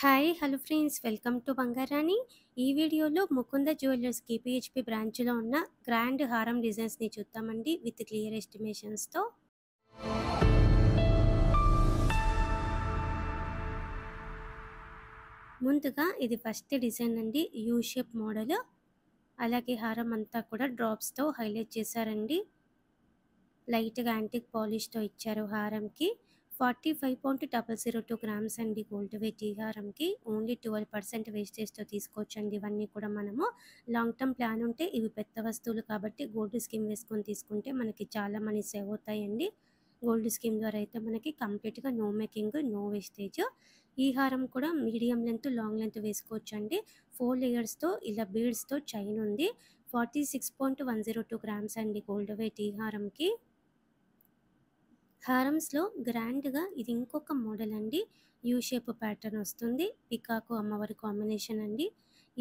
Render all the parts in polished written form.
Hi hello friends, welcome to Bangarani. ఈ వీడియోలో Mukunda జ్యువెలర్స్కి PHP బ్రాంచ్లో ఉన్న గ్రాండ్ హారం డిజైన్స్ని చూద్దామండి విత్ క్లియర్ ఎస్టిమేషన్స్తో. ముందుగా ఇది ఫస్ట్ డిజైన్ అండి, యూ షేప్ మోడల్. అలాగే హారం అంతా కూడా డ్రాప్స్తో హైలైట్ చేశారండి. లైట్గా యాంటిక్ పాలిష్తో ఇచ్చారు హారంకి. 45.002 గ్రామ్స్ అండి గోల్డ్ వెయిట్. ఈ హారంకి ఓన్లీ 12% వేస్టేజ్తో తీసుకోవచ్చండి. ఇవన్నీ కూడా మనము లాంగ్ టర్మ్ ప్లాన్ ఉంటే ఇవి పెద్ద వస్తువులు కాబట్టి గోల్డ్ స్కీమ్ వేసుకొని తీసుకుంటే మనకి చాలా మనీ సేవ్ అవుతాయండి. గోల్డ్ స్కీమ్ ద్వారా అయితే మనకి కంప్లీట్గా నో మేకింగ్, నో వేస్టేజ్. ఈ హారం కూడా మీడియం లెంత్, లాంగ్ లెంత్ వేసుకోవచ్చు అండి. 4 లేయర్స్తో ఇలా బీడ్స్తో చైన్ ఉంది. 46.102 గ్రామ్స్ అండి గోల్డ్ వెయిట్ ఈ హారంకి. హారమ్స్లో గ్రాండ్గా ఇది ఇంకొక మోడల్ అండి. యూ షేప్ ప్యాటర్న్ వస్తుంది. పికాకు అమ్మవారి కాంబినేషన్ అండి.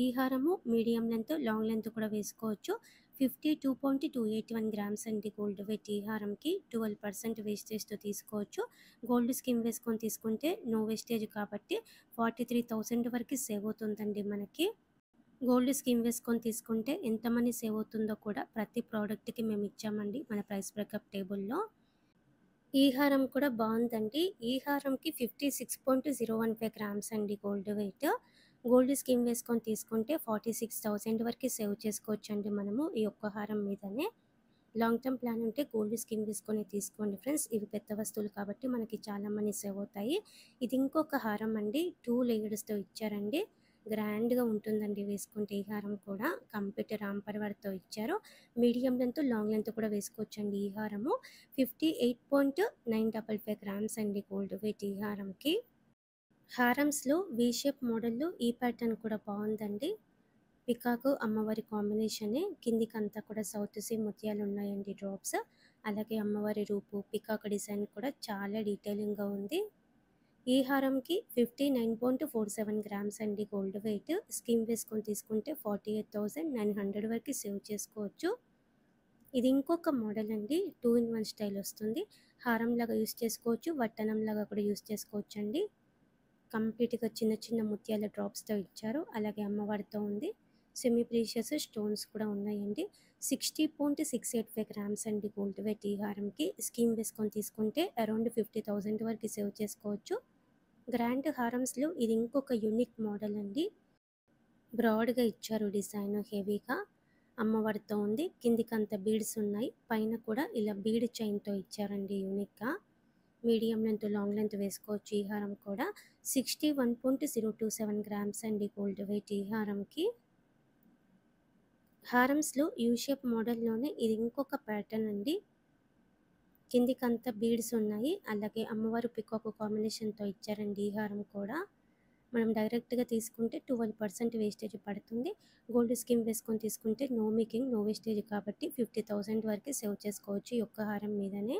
ఈ హారము మీడియం లెంత్, లాంగ్ లెంత్ కూడా వేసుకోవచ్చు. 52.281 గ్రామ్స్ అండి గోల్డ్ వెయిట్. ఈ హారంకి 12% వేస్టేజ్తో తీసుకోవచ్చు. గోల్డ్ స్కీమ్ వేసుకొని తీసుకుంటే నో వేస్టేజ్ కాబట్టి 43,000 వరకు సేవ్ అవుతుందండి మనకి. గోల్డ్ స్కీమ్ వేసుకొని తీసుకుంటే ఎంత మనీ సేవ్ అవుతుందో కూడా ప్రతి ప్రోడక్ట్కి మేము ఇచ్చామండి మన ప్రైస్ బ్రేకప్ టేబుల్లో. ఈ హారం కూడా బాగుందండి. ఈ హారంకి 56.015 గ్రామ్స్ అండి గోల్డ్ వెయిట్. గోల్డ్ స్కీమ్ వేసుకొని తీసుకుంటే 46,000 వరకు సేవ్ చేసుకోవచ్చండి మనము ఈ ఒక్క హారం మీదనే. లాంగ్ టర్మ్ ప్లాన్ ఉంటే గోల్డ్ స్కీమ్ తీసుకొని తీసుకోండి ఫ్రెండ్స్. ఇవి పెద్ద వస్తువులు కాబట్టి మనకి చాలా మనీ సేవ్ అవుతాయి. ఇది ఇంకొక హారం అండి, 2 లేయర్స్తో ఇచ్చారండి. గ్రాండ్గా ఉంటుందండి వేసుకుంటే. ఈ హారం కూడా కంప్లీట్ రాంపర్ వర్క్తో ఇచ్చారు. మీడియం లెంత్, లాంగ్ లెంత్ కూడా వేసుకోవచ్చండి. ఈ హారము 58.955 గ్రామ్స్ అండి గోల్డ్ వెయిట్ ఈ హారంకి. హారమ్స్లో వీ షేప్ మోడల్లో ఈ ప్యాటర్న్ కూడా బాగుందండి. పికాకు అమ్మవారి కాంబినేషనే. కిందికంతా కూడా సౌత్ సీ ముత్యాలు ఉన్నాయండి డ్రాప్స్. అలాగే అమ్మవారి రూపు, పికాక్ డిజైన్ కూడా చాలా డీటెయిలింగ్గా ఉంది. ఈ హారంకి 59.47 గ్రామ్స్ అండి గోల్డ్ వెయిట్. స్కీమ్ వేసుకొని తీసుకుంటే 48,900 వరకు సేవ్ చేసుకోవచ్చు. ఇది ఇంకొక మోడల్ అండి, 2 in 1 స్టైల్ వస్తుంది. హారం లాగా యూస్ చేసుకోవచ్చు, వట్టనం లాగా కూడా యూస్ చేసుకోవచ్చు అండి. కంప్లీట్గా చిన్న చిన్న ముత్యాల డ్రాప్స్తో ఇచ్చారు. అలాగే అమ్మవారితో ఉంది. సెమీ ప్రీషియస్ స్టోన్స్ కూడా ఉన్నాయండి. 60.685 గ్రామ్స్ అండి గోల్డ్ వెయిట్ ఈ హారంకి. స్కీమ్ వేసుకొని తీసుకుంటే అరౌండ్ 50,000 వరకు సేవ్ చేసుకోవచ్చు. గ్రాండ్ హారమ్స్లో ఇది ఇంకొక యూనిక్ మోడల్ అండి. బ్రాడ్గా ఇచ్చారు డిజైన్, హెవీగా అమ్మవారితో ఉంది. కిందికంత బీడ్స్ ఉన్నాయి. పైన కూడా ఇలా బీడ్ చైన్తో ఇచ్చారండి యూనిక్గా. మీడియం లెంత్, లాంగ్ లెంత్ వేసుకోవచ్చు. ఈ హారం కూడా 61.027 గ్రామ్స్ అండి గోల్డ్ వెయిట్ ఈ హారంకి. హారమ్స్లో యూ షేప్ మోడల్లోనే ఇది ఇంకొక ప్యాటర్న్ అండి. కిందికంతా బీడ్స్ ఉన్నాయి. అలాగే అమ్మవారు పికాక్ కాంబినేషన్తో ఇచ్చారండి ఈ హారం కూడా. మనం డైరెక్ట్గా తీసుకుంటే 12% వేస్టేజ్ పడుతుంది. గోల్డ్ స్కీమ్ వేసుకొని తీసుకుంటే నో మేకింగ్, నో వేస్టేజ్ కాబట్టి 50,000 వరకు సేవ్ చేసుకోవచ్చు ఈ ఒక్క హారం మీదనే.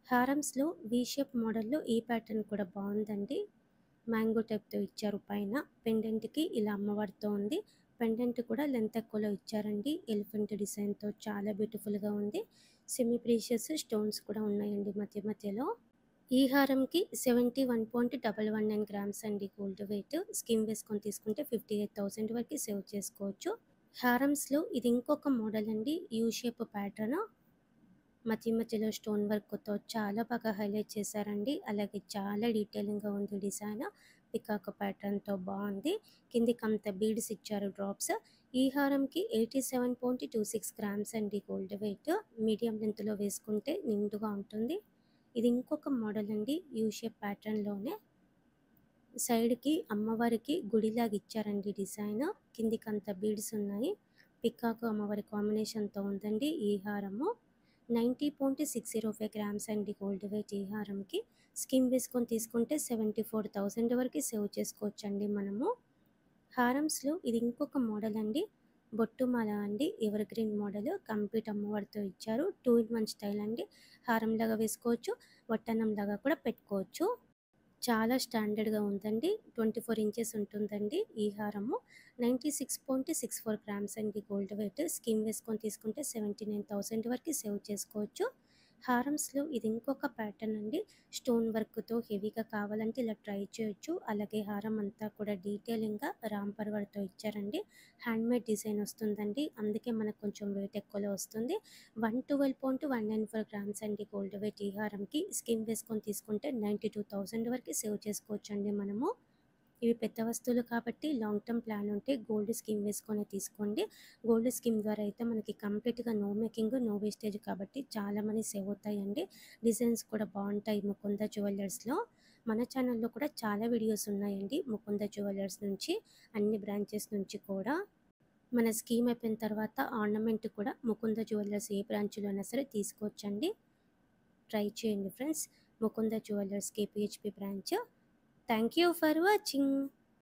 హారమ్స్లో వీ షేప్ మోడల్లో ఈ ప్యాటర్న్ కూడా బాగుందండి. మ్యాంగో టైప్తో ఇచ్చారు. పైన పెండెంట్కి ఇలా అమ్మవారితో ఉంది. పెండెంట్ కూడా లెంత్ ఎక్కువలో ఇచ్చారండి. ఎలిఫెంట్ డిజైన్తో చాలా బ్యూటిఫుల్గా ఉంది. సెమీ ప్రీషియస్ స్టోన్స్ కూడా ఉన్నాయండి మధ్య మధ్యలో. ఈ హారంకి 71.119 గ్రామ్స్ అండి గోల్డ్ వెయిట్. స్కీమ్ వేసుకొని తీసుకుంటే 58,000 వరకు సేవ్ చేసుకోవచ్చు. హారమ్స్లో ఇది ఇంకొక మోడల్ అండి, యూ షేప్ ప్యాటర్న్. మధ్య మధ్యలో స్టోన్ వర్క్తో చాలా బాగా హైలైట్ చేశారండి. అలాగే చాలా డీటెయిలింగ్గా ఉంది డిజైన్. పికాక్ ప్యాటర్న్తో బాగుంది. కిందికంత బీడ్స్ ఇచ్చారు డ్రాప్స్. ఈ హారంకి 87.26 గ్రామ్స్ అండి గోల్డ్ వెయిట్. మీడియం లెంత్లో వేసుకుంటే నిండుగా ఉంటుంది. ఇది ఇంకొక మోడల్ అండి, యూ షేప్ ప్యాటర్న్లోనే. సైడ్కి అమ్మవారికి గుడిలాగా ఇచ్చారండి డిజైన్. కిందికంత బీడ్స్ ఉన్నాయి. పికాకు అమ్మవారి కాంబినేషన్తో ఉందండి ఈ హారము. 90.605 గ్రామ్స్ అండి గోల్డ్ వెయిట్ ఈ హారంకి. స్కీమ్ వేసుకొని తీసుకుంటే 74,000 వరకు సేవ్ చేసుకోవచ్చండి మనము. హారమ్స్లో ఇది ఇంకొక మోడల్ అండి, బొట్టుమాల అండి. ఎవర్ గ్రీన్ మోడల్, కంప్లీట్ అమ్మవారితో ఇచ్చారు. 2 in 1 స్టైల్ అండి. హారంలాగా వేసుకోవచ్చు, వట్టనంలాగా కూడా పెట్టుకోవచ్చు. చాలా స్టాండర్డ్గా ఉందండి. 24 ఇంచెస్ ఉంటుందండి ఈ హారము. 96.64 గ్రామ్స్ అండి గోల్డ్ వెయిట్. స్కీమ్ వేసుకొని తీసుకుంటే 79,000 వరకు సేవ్ చేసుకోవచ్చు. హారమ్స్‌లో ఇది ఇంకొక ప్యాటర్న్ అండి. స్టోన్ వర్క్‌తో హెవీగా కావాలంటే ఇలా ట్రై చేయొచ్చు. అలాగే హారం అంతా కూడా డీటెయిలింగ్‌గా రామ్ పర్వర్‌తో ఇచ్చారండి. హ్యాండ్‌మేడ్ డిజైన్ వస్తుందండి. అందుకే మనకు కొంచెం వెయిట్ ఎక్కువలో వస్తుంది. 112.194 గ్రామ్స్ అండి గోల్డ్ వెయిట్ ఈ హారంకి. స్కీమ్ వేసుకొని తీసుకుంటే 92,000 వరకు సేవ్ చేసుకోవచ్చండి మనము. ఇవి పెద్ద వస్తువులు కాబట్టి లాంగ్ టర్మ్ ప్లాన్ ఉంటే గోల్డ్ స్కీమ్ వేసుకొని తీసుకోండి. గోల్డ్ స్కీమ్ ద్వారా అయితే మనకి కంప్లీట్‌గా నో మేకింగ్, నో వేస్టేజ్ కాబట్టి చాలా మనీ సేవ్ అవుతాయండి. డిజైన్స్ కూడా బావుంటాయి ముకుంద జ్యువెలర్స్‌లో. మన ఛానల్‌లో కూడా చాలా వీడియోస్ ఉన్నాయండి ముకుంద జ్యువెలర్స్ నుంచి, అన్ని బ్రాంచెస్ నుంచి కూడా. మన స్కీమ్ అయిపోయిన తర్వాత ఆర్నమెంట్ కూడా ముకుంద జ్యువెలర్స్ ఏ బ్రాంచ్‌లో అయినా సరే తీసుకోవచ్చండి. ట్రై చేయండి friends. Mukunda jewellers KPHP branch. Thank you for watching.